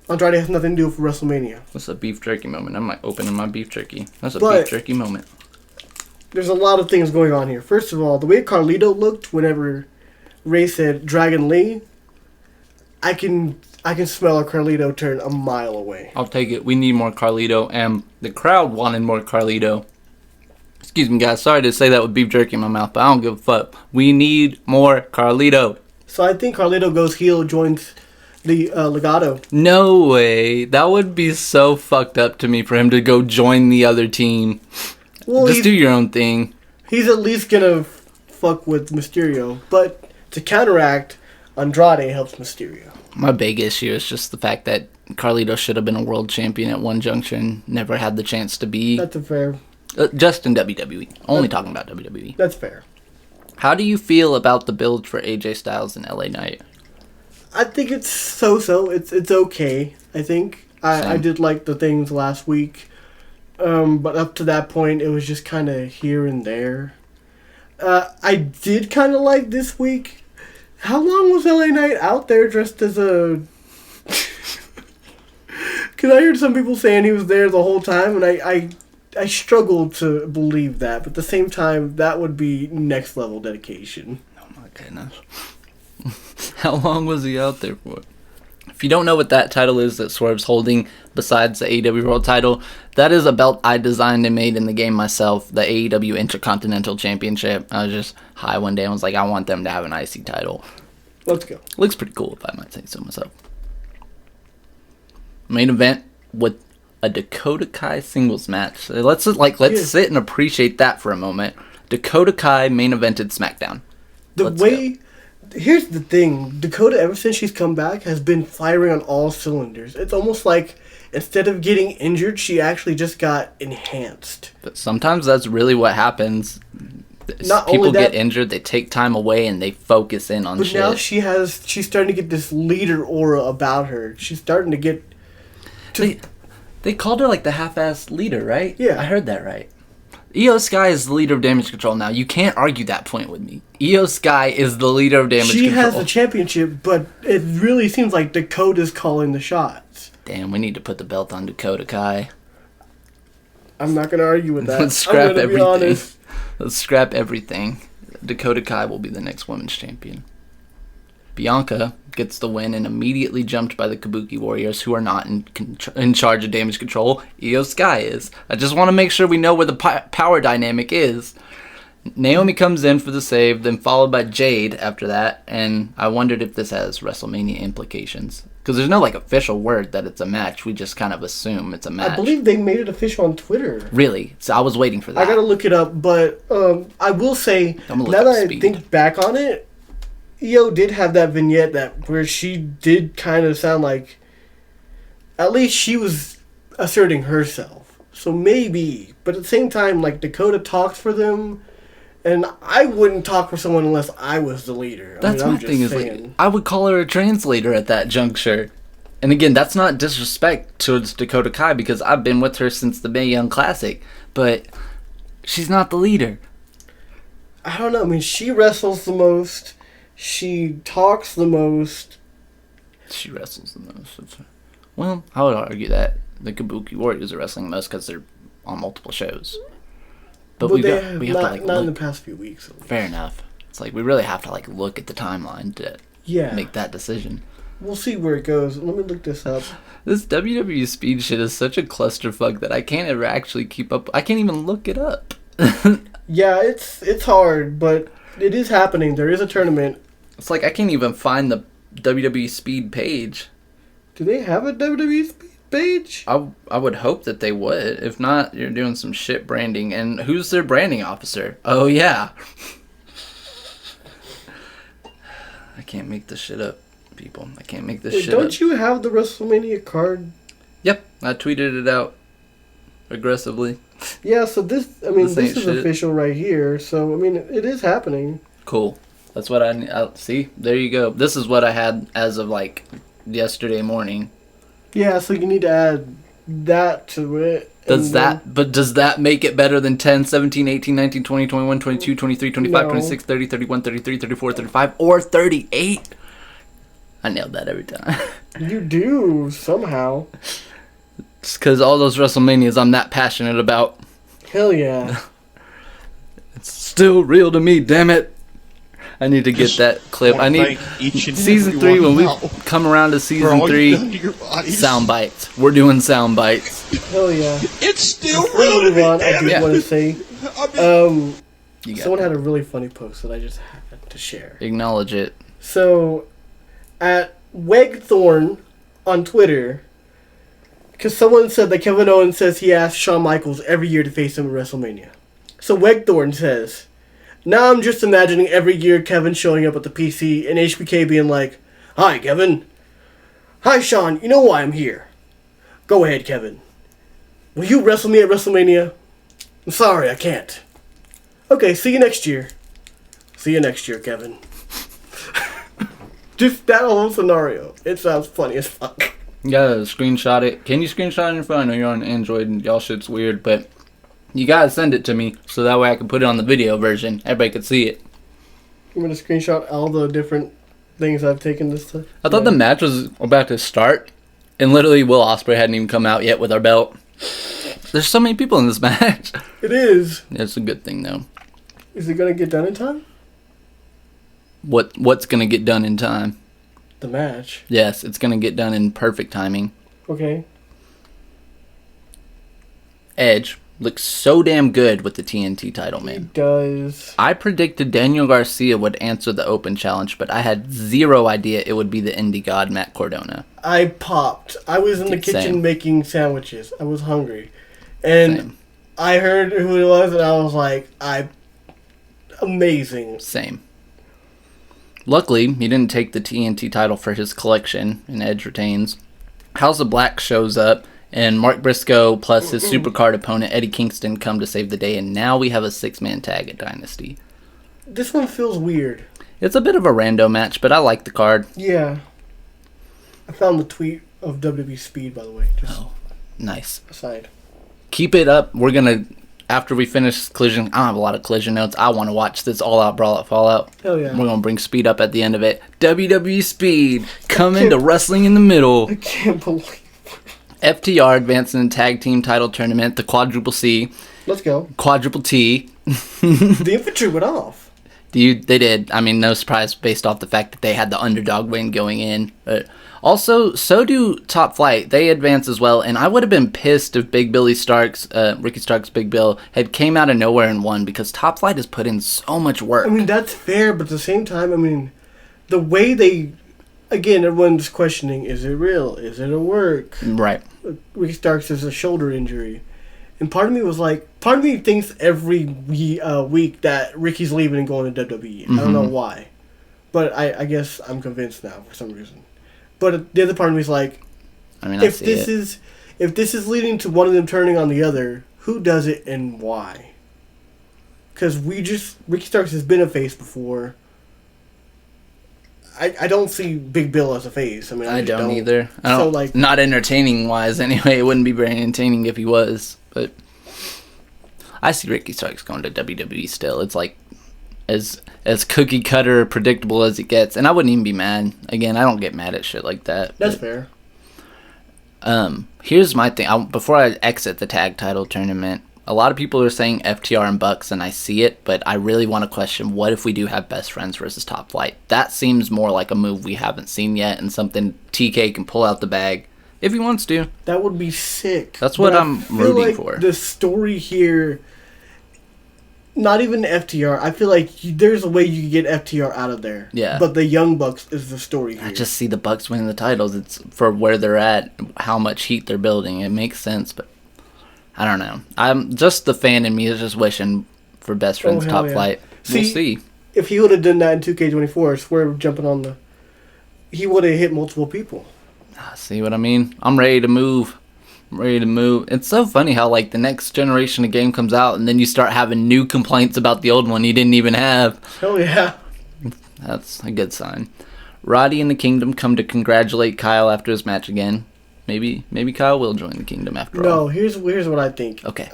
Andrade has nothing to do with WrestleMania. That's a beef jerky moment. I'm opening my beef jerky. That's a beef jerky moment. There's a lot of things going on here. First of all, the way Carlito looked whenever Ray said Dragon Lee, I can smell a Carlito turn a mile away. I'll take it. We need more Carlito, and the crowd wanted more Carlito. Excuse me, guys. Sorry to say that with beef jerky in my mouth, but I don't give a fuck. We need more Carlito. So I think Carlito goes heel, joins the Legado. No way. That would be so fucked up to me for him to go join the other team. Well, just do your own thing. He's at least gonna fuck with Mysterio, but to counteract, Andrade helps Mysterio. My big issue is just the fact that Carlito should have been a world champion at one junction, never had the chance to be. That's fair. Just in WWE. Only talking about WWE. That's fair. How do you feel about the build for AJ Styles and LA Knight? I think it's so-so. It's okay, I think. I did like the things last week. But up to that point, it was just kind of here and there. I did kind of like this week. How long was LA Knight out there dressed as a... Because I heard some people saying he was there the whole time, and I struggled to believe that. But at the same time, that would be next level dedication. Oh my goodness. How long was he out there for? If you don't know what that title is that Swerve's holding besides the AEW World title, that is a belt I designed and made in the game myself, the AEW Intercontinental Championship. I was just high one day and was like, I want them to have an IC title. Let's go. Looks pretty cool, if I might say so myself. Main event with a Dakota Kai singles match. So let's sit and appreciate that for a moment. Dakota Kai main evented SmackDown. Here's the thing. Dakota, ever since she's come back, has been firing on all cylinders. It's almost like instead of getting injured, she actually just got enhanced. But sometimes that's really what happens. People get injured, they take time away, and they focus in on shit. But now she's starting to get this leader aura about her. She's starting to get... They called her like the half-assed leader, right? Yeah. I heard that right. Io Sky is the leader of Damage Control now. You can't argue that point with me. Io Sky is the leader of Damage Control. She has the championship, but it really seems like Dakota's calling the shots. Damn, we need to put the belt on Dakota Kai. I'm not going to argue with that. Let's scrap I'm gonna everything. Be honest. Let's scrap everything. Dakota Kai will be the next women's champion. Bianca gets the win and immediately jumped by the Kabuki Warriors, who are not in charge of Damage Control. Io Sky is. I just want to make sure we know where the power dynamic is. Naomi comes in for the save, then followed by Jade after that, and I wondered if this has WrestleMania implications. Because there's no like official word that it's a match. We just kind of assume it's a match. I believe they made it official on Twitter. Really? So I was waiting for that. I gotta look it up, but I will say, now that I think back on it, Io did have that vignette where she did kind of sound like, at least she was asserting herself. So maybe, but at the same time, like Dakota talks for them, and I wouldn't talk for someone unless I was the leader. That's my thing is like, I would call her a translator at that juncture. And again, that's not disrespect towards Dakota Kai because I've been with her since the Mae Young Classic, but she's not the leader. I don't know. I mean, she wrestles the most. She talks the most. She wrestles the most. Well, I would argue that the Kabuki Warriors are wrestling the most because they're on multiple shows. But we have to like not look. in the past few weeks. Fair enough. It's like we really have to like look at the timeline to make that decision. We'll see where it goes. Let me look this up. This WWE Speed shit is such a clusterfuck that I can't ever actually keep up. I can't even look it up. Yeah, it's hard, but it is happening. There is a tournament. It's like I can't even find the WWE Speed page. Do they have a WWE Speed page? I would hope that they would. If not, you're doing some shit branding. And who's their branding officer? Oh, yeah. I can't make this shit up, people. I can't make this shit up. Don't you have the WrestleMania card? Yep, I tweeted it out aggressively. Yeah, so this is official right here. So, I mean, it is happening. Cool. That's what I see. There you go. This is what I had as of like yesterday morning. Yeah, so you need to add that to it. Does that make it better than 10, 17, 18, 19, 20, 21, 22, 23, 25, 26, 30, 31, 33, 34, 35, or 38? I nailed that every time. You do, somehow. It's because all those WrestleManias I'm that passionate about. Hell yeah. It's still real to me, damn it. I need to get that clip. I need season 3 when we come around to season 3. Sound bites. We're doing sound bites. Hell yeah. It's still real to me. I do want to say, someone that. had a really funny post that I just had to share. Acknowledge it. So, at Wegthorn on Twitter, because someone said that Kevin Owens says he asks Shawn Michaels every year to face him at WrestleMania. So Wegthorn says, now I'm just imagining every year Kevin showing up at the PC and HBK being like, hi, Kevin. Hi, Shawn. You know why I'm here. Go ahead, Kevin. Will you wrestle me at WrestleMania? I'm sorry, I can't. Okay, see you next year. See you next year, Kevin. Just that whole scenario. It sounds funny as fuck. You gotta screenshot it. Can you screenshot on your phone? I know you're on Android and y'all shit's weird, but you gotta send it to me so that way I can put it on the video version. Everybody can see it. I'm gonna screenshot all the different things I've taken this time. I thought the match was about to start, and literally Will Ospreay hadn't even come out yet with our belt. There's so many people in this match. It is. It's a good thing though. Is it gonna get done in time? What's gonna get done in time? the match. Yes, it's going to get done in perfect timing. Okay. Edge looks so damn good with the TNT title, He man. does. I predicted Daniel Garcia would answer the open challenge, but I had zero idea it would be the indie god Matt Cardona. I popped. I was in the kitchen Same. making sandwiches. I was hungry. And Same. I heard who it was, and I was like, amazing. Same. Luckily, he didn't take the TNT title for his collection, and Edge retains. House of Black shows up, and Mark Briscoe plus his supercard opponent Eddie Kingston come to save the day, and now we have a 6-man tag at Dynasty. This one feels weird. It's a bit of a rando match, but I like the card. Yeah. I found the tweet of WWE Speed, by the way. Just Nice. aside. Keep it up. We're going to, after we finish Collision, I don't have a lot of Collision notes. I want to watch this all-out Brawl at Fallout. Hell yeah. We're going to bring Speed up at the end of it. WWE Speed, coming to Wrestling in the Middle. I can't believe. FTR advancing in tag team title tournament, the quadruple C, Let's go. quadruple T. The infantry went off. They did. I mean, no surprise based off the fact that they had the underdog win going in. But also, so do Top Flight. They advance as well, and I would have been pissed if Big Billy Starks, Ricky Starks' Big Bill, had came out of nowhere and won, because Top Flight has put in so much work. I mean, that's fair, but at the same time, I mean, the way they... Again, everyone's questioning, is it real? Is it a work? Right. Ricky Starks has a shoulder injury. And part of me was like... Part of me thinks every week that Ricky's leaving and going to WWE. I don't know why. But I guess I'm convinced now for some reason. But the other part of me is like... I mean, if this is leading to one of them turning on the other, who does it and why? Because Ricky Starks has been a face before. I don't see Big Bill as a face. I mean, I just don't either. I don't, So, like... not entertaining wise anyway. It wouldn't be very entertaining if he was. But I see Ricky Starks going to WWE still. It's like as cookie cutter predictable as it gets. And I wouldn't even be mad. Again, I don't get mad at shit like that. That's fair. Here's my thing. Before I exit the tag title tournament, a lot of people are saying FTR and Bucks, and I see it, but I really want to question, what if we do have Best Friends versus Top Flight? That seems more like a move we haven't seen yet, and something TK can pull out the bag if he wants to. That would be sick. That's what I'm rooting for. The story here, not even FTR, I feel like there's a way you could get FTR out of there. Yeah. But the Young Bucks is the story here. I just see the Bucks winning the titles. It's for where they're at, how much heat they're building. It makes sense, but I don't know. I'm just the fan in me is just wishing for Best Friends hell Top yeah. Flight. We'll see. If he would have done that in 2K24, I swear we're jumping on the... He would have hit multiple people. See what I mean? I'm ready to move. It's so funny how, like, the next generation of game comes out and then you start having new complaints about the old one you didn't even have. Hell yeah. That's a good sign. Roddy and the Kingdom come to congratulate Kyle after his match again. Maybe Kyle will join the Kingdom after all. No, here's what I think. Okay.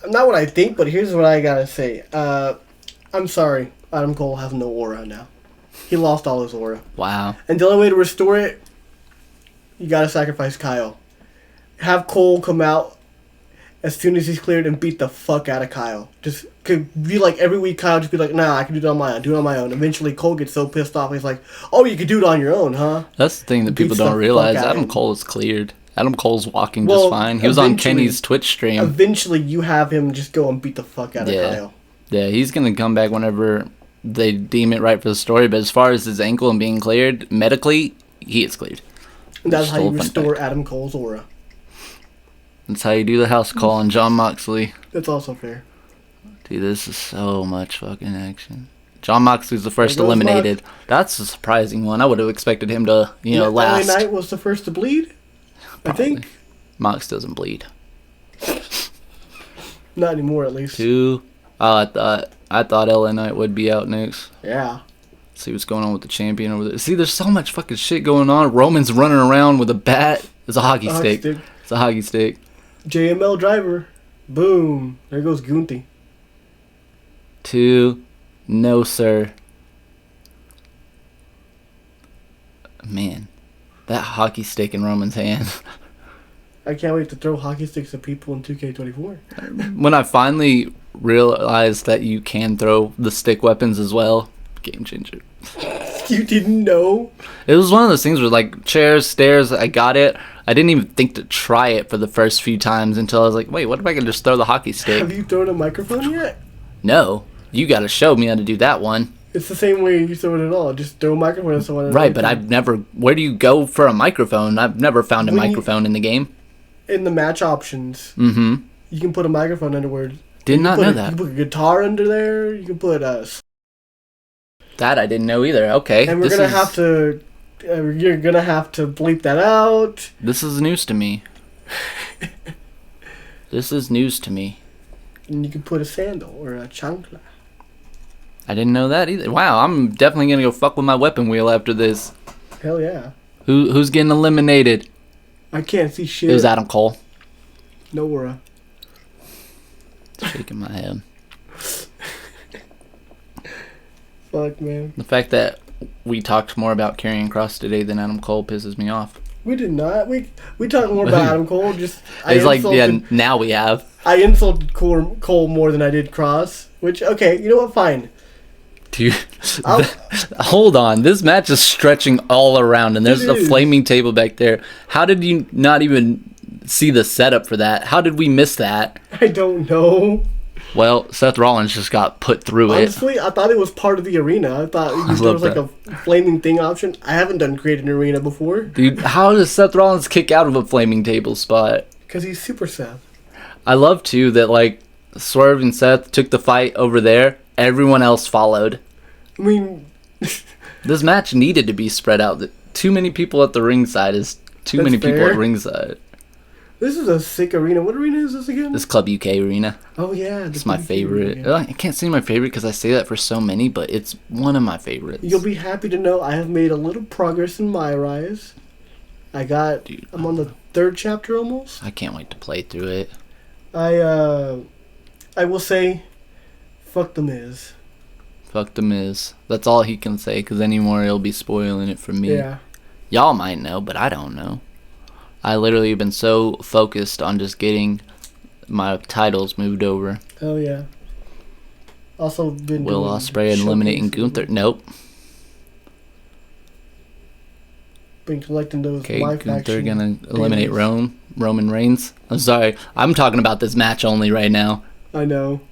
Not what I think, but here's what I gotta say. I'm sorry. Adam Cole has no aura now. He lost all his aura. Wow. And the only way to restore it, you gotta sacrifice Kyle. Have Cole come out as soon as he's cleared and beat the fuck out of Kyle. Just could be like every week Kyle just be like, nah, I can do it on my own. Eventually Cole gets so pissed off he's like, oh, you can do it on your own, huh? That's the thing that people Beats the don't realize. fuck out of Adam him. Cole is cleared. Adam Cole's walking just fine. He was on Kenny's Twitch stream. Eventually you have him just go and beat the fuck out of Kyle. Yeah, he's going to come back whenever they deem it right for the story. But as far as his ankle and being cleared, medically, he is cleared. And that's Just how a you little fun restore fact. Adam Cole's aura. That's how you do the house call on John Moxley. That's also fair. Dude, this is so much fucking action. John Moxley's the first There goes eliminated. That's a surprising one. I would have expected him to, last. LA Knight was the first to bleed, Probably. I think. Mox doesn't bleed. Not anymore, at least. Oh, I thought LA Knight would be out next. Yeah. See what's going on with the champion over there. See, there's so much fucking shit going on. Roman's running around with a bat. It's a hockey stick. It's a hockey stick. JML driver. Boom. There goes Gunther. 2. No, sir. Man, that hockey stick in Roman's hand. I can't wait to throw hockey sticks at people in 2K24. When I finally realized that you can throw the stick weapons as well, game changer. You didn't know? It was one of those things where, like, chairs, stairs, I got it. I didn't even think to try it for the first few times until I was like, wait, what if I can just throw the hockey stick? Have you thrown a microphone yet? No. You got to show me how to do that one. It's the same way you throw it at all. Just throw a microphone at someone. Right, but I've never... Where do you go for a microphone? I've never found a microphone in the game. In the match options, Mm-hmm. you can put a microphone underwards. Did not know You that. can put a guitar under there. You can put a... That I didn't know either. Okay. And we're going to have to... you're going to have to bleep that out. This is news to me. This is news to me. And you can put a sandal or a chancla. I didn't know that either. Wow, I'm definitely going to go fuck with my weapon wheel after this. Hell yeah. Who's getting eliminated? I can't see shit. It was Adam Cole. Nora. Shaking my head. Fuck, man. The fact that we talked more about Karrion Kross today than Adam Cole pisses me off. We did not. We talked more about Adam Cole. Just It's like, yeah, now we have. I insulted Cole more than I did Cross. Which, okay, you know what? Fine. Dude, hold on. This match is stretching all around, and there's a flaming table back there. How did you not even see the setup for that? How did we miss that? I don't know. Well, Seth Rollins just got put through Honestly, I thought it was part of the arena. I thought there was like a flaming thing option. I haven't done create an arena before. Dude, how does Seth Rollins kick out of a flaming table spot? Because he's Super Seth. I love, too, that, like, Swerve and Seth took the fight over there. Everyone else followed. I mean... This match needed to be spread out. Too many people at the ringside is too many people at ringside. This is a sick arena. What arena is this again? This Club UK arena. Oh, yeah. It's my favorite. I can't say my favorite because I say that for so many, but it's one of my favorites. You'll be happy to know I have made a little progress in my rise. I'm on the 3rd chapter almost. I can't wait to play through it. I will say, fuck the Miz. Fuck the Miz. That's all he can say, because anymore he'll be spoiling it for me. Yeah. Y'all might know, but I don't know. I literally have been so focused on just getting my titles moved over. Oh, yeah. Also been Will Ospreay eliminating Gunther. Nope. Been collecting those Okay, live Gunther action gonna eliminate dailies. Roman Reigns. I'm sorry. I'm talking about this match only right now. I know.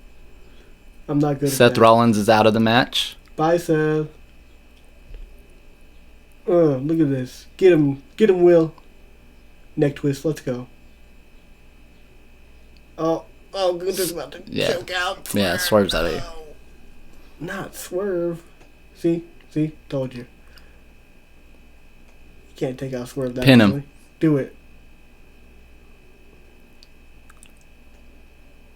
I'm not good Seth at that. Rollins is out of the match. Bye, Seth. Look at this. Get him, Will. Neck twist. Let's go. Oh, Gunther's about to choke out. Yeah, Swerve's out of here. Not Swerve. See, told you. You can't take out Swerve that Pin him. easily. Do it.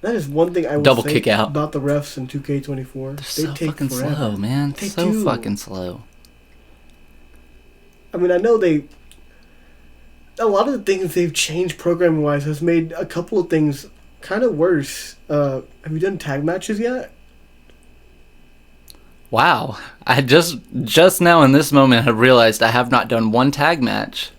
That is one thing I will Double say kick out. about the refs in 2K24. They're They so take fucking forever. slow, man. They So do. fucking slow. I mean, I know a lot of the things they've changed programming wise has made a couple of things kind of worse. Have you done tag matches yet? Wow. I just now in this moment have realized I have not done one tag match.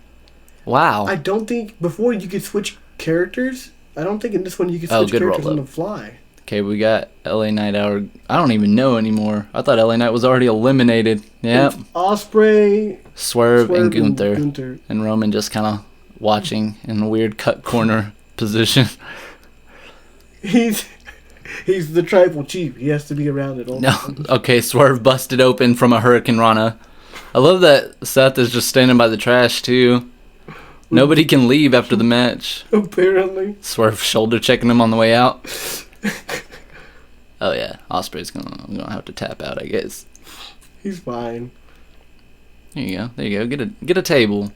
Wow. I don't think before you could switch characters. I don't think in this one you could Oh, switch good characters on roll-up. the fly. Okay, we got LA Knight out. I don't even know anymore. I thought LA Knight was already eliminated. Yep. It's Ospreay, Swerve and Gunther. Gunther. And Roman just kind of watching in a weird cut corner position. He's the tribal chief. He has to be around at all No. times. Okay, Swerve busted open from a Hurricane Rana. I love that Seth is just standing by the trash, too. Nobody can leave after the match. Apparently. Swerve shoulder checking him on the way out. Oh, yeah. Ospreay's gonna have to tap out, I guess. He's fine. There you go. Get a table.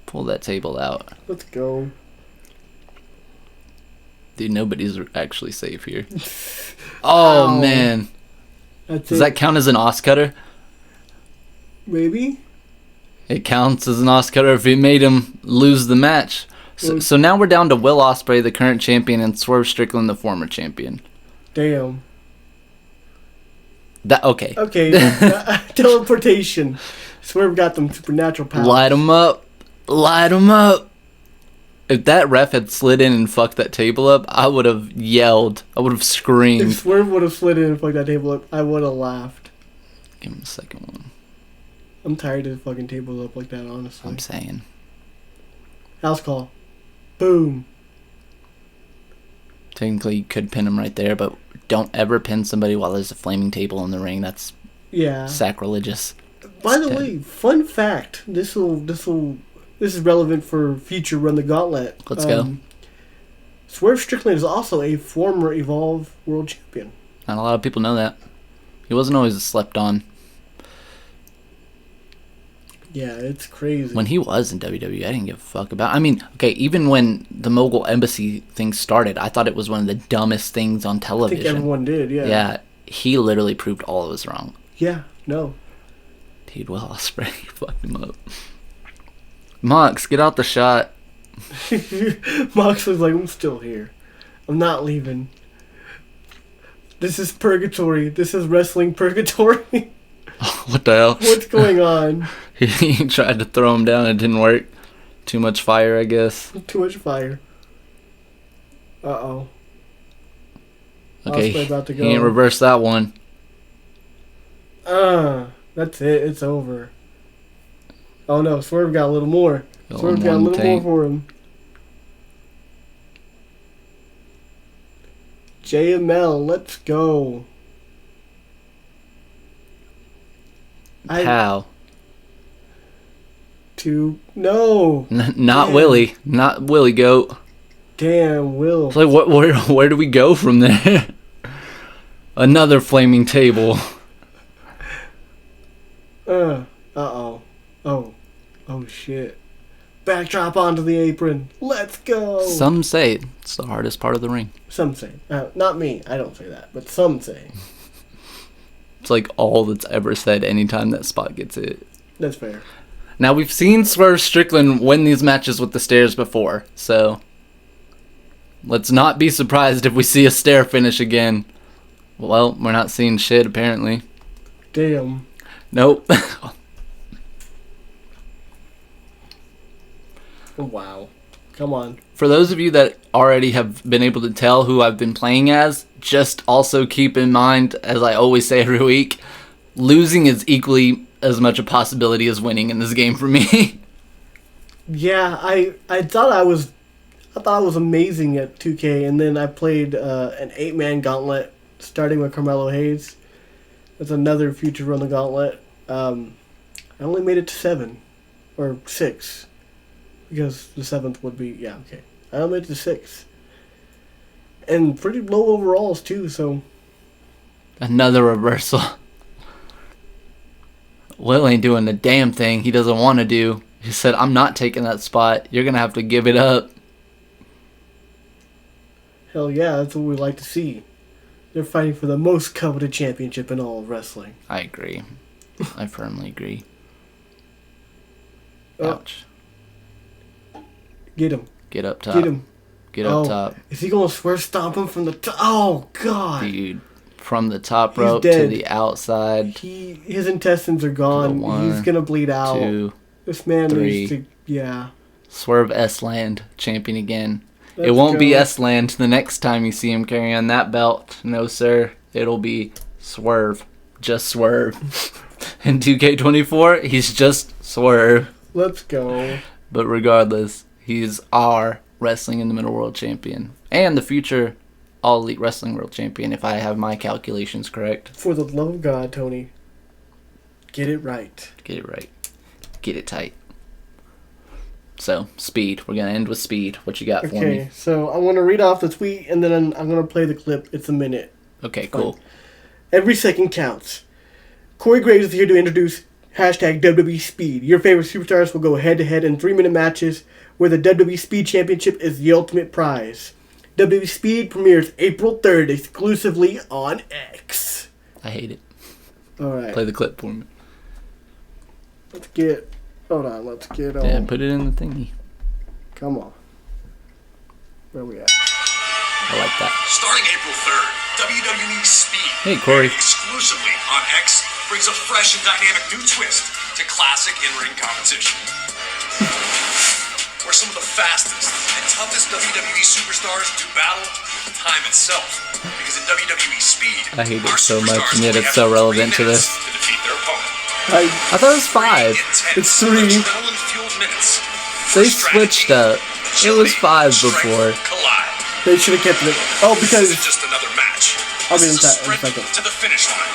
Pull that table out. Let's go. Dude, nobody's actually safe here. Oh, Ow. man. Does that count as an os cutter? Maybe? It counts as an os cutter if it made him lose the match. So now we're down to Will Ospreay, the current champion, and Swerve Strickland, the former champion. Damn. Okay. Okay. Teleportation. Swerve got them supernatural powers. Light him up. Light him up. If that ref had slid in and fucked that table up, I would have yelled. I would have If screamed. Swerve would have slid in and fucked that table up, I would have laughed. Give him a second one. I'm tired of fucking tables up like that, honestly. I'm saying. House call. Boom. Technically, you could pin him right there, but don't ever pin somebody while there's a flaming table in the ring. That's sacrilegious. By the way, fun fact. This is relevant for future Run the Gauntlet. Let's go. Swerve Strickland is also a former Evolve World Champion. Not a lot of people know that. He wasn't always slept on. Yeah, it's crazy. When he was in WWE, I didn't give a fuck about. I mean, okay, even when the Mogul Embassy thing started, I thought it was one of the dumbest things on television. I think everyone did, yeah. Yeah, he literally proved all of us wrong. Yeah, no. Dude, Will Ospreay fucked him up. Mox, get out the shot. Mox was like, I'm still here. I'm not leaving. This is purgatory. This is wrestling purgatory. What the hell? What's going on? He tried to throw him down. It didn't work. Too much fire, I guess. Too much fire. Uh-oh. Okay, Ospreay about to go. he ain't reversed that one. That's it. It's over. Oh no, Swerve got a little more. Swerve got a little more for him. JML, let's go. How? No. Not Damn. Willie. Not Willie Goat. Damn, Will. It's like, where do we go from there? Another flaming table. Uh-oh. Oh, shit. Backdrop onto the apron. Let's go. Some say it's the hardest part of the ring. Some say. Not me. I don't say that. But some say. It's like all that's ever said anytime that spot gets hit. That's fair. Now, we've seen Swerve Strickland win these matches with the stairs before, so let's not be surprised if we see a stair finish again. Well, we're not seeing shit, apparently. Damn. Nope. Wow. Come on. For those of you that already have been able to tell who I've been playing as, just also keep in mind, as I always say every week, losing is equally as much a possibility as winning in this game for me. Yeah, I thought I was amazing at 2K, and then I played an 8-man gauntlet starting with Carmelo Hayes. That's another future Run the Gauntlet. I only made it to 7 or 6 because the 7th would be okay. I only made it to 6, and pretty low overalls too. So Another reversal. Will ain't doing the damn thing he doesn't want to do. He said, I'm not taking that spot. You're going to have to give it up. hell yeah, that's what we like to see. They're fighting for the most coveted championship in all of wrestling. I agree. I firmly agree. Oh. Ouch. Get him. Get up top. Get him. Get up top. Is he going to swerve stomp him from the top? Oh, God. Dude, from the top He's rope dead. to the outside. His intestines are gone. One, He's going to bleed out. 2, This man 3. needs to, yeah. Swerve S-Land, champion again. It Let's won't be go. S-Land the next time you see him carry on that belt. No, sir. It'll be Swerve. Just Swerve. In 2K24, he's just Swerve. Let's go. But regardless, he's our Wrestling in the Middle World Champion. And the future All Elite Wrestling World Champion, if I have my calculations correct. For the love of God, Tony. Get it right. Get it right. Get it tight. So, Speed. We're going to end with Speed. What you got for me? Okay, so I'm going to read off the tweet, and then I'm going to play the clip. It's a minute. Okay, cool. Every second counts. Corey Graves is here to introduce hashtag WWE Speed. Your favorite superstars will go head-to-head in 3-minute matches where the WWE Speed Championship is the ultimate prize. WWE Speed premieres April 3rd exclusively on X. I hate it. Alright, Play the clip for me. let's get on. Yeah, put it in the thingy. Come on. Where we at? I like that. Starting April 3rd, WWE Speed, Hey, Corey. exclusively on X, brings a fresh and dynamic new twist to classic in-ring competition. Where some of the fastest and toughest WWE superstars do battle with time itself. Because in WWE Speed, I hate it our so much, superstars and yet only it's have so relevant 3 to minutes this. to defeat their opponent. I thought it was 5. It's 3. Adrenaline-fueled minutes. They switched up. It was 5 before. Collide. They should have kept it. Oh, This because isn't just another match. I'll be This in is a that in a sprint second. to the finish line.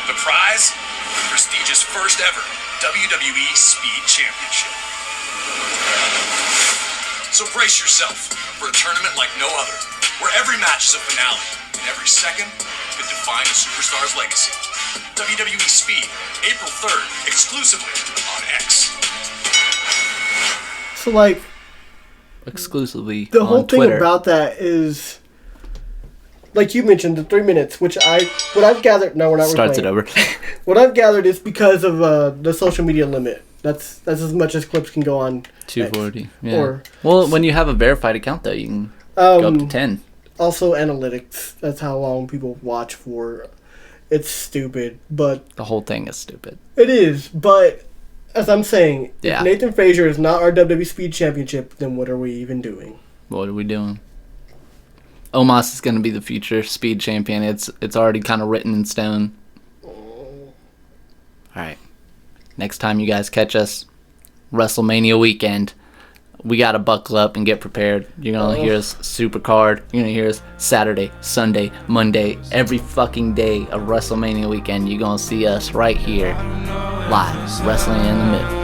The prize, the prestigious first ever WWE SPEED Championship. So brace yourself for a tournament like no other, where every match is a finale and every second could define a superstar's legacy. WWE SPEED, April 3rd, exclusively on X. so like Exclusively the on whole thing Twitter. about that is, like you mentioned, the 3 minutes, which what I've gathered. No, we're not. Starts it replaying. over. What I've gathered is because of the social media limit. That's as much as clips can go on. 240. X. Yeah. Or Well, when you have a verified account, though, you can go up to 10. also analytics. That's how long people watch for. It's stupid, but The whole thing is stupid. it is. But as I'm saying, Yeah. if Nathan Frazier is not our WWE Speed Championship, then what are we even doing? What are we doing? Omos is going to be the future speed champion. It's already kind of written in stone. All right. Next time you guys catch us, WrestleMania weekend, we got to buckle up and get prepared. You're going to hear us super card. You're going to hear us Saturday, Sunday, Monday, every fucking day of WrestleMania weekend. You're going to see us right here, live, Wrestling in the Middle.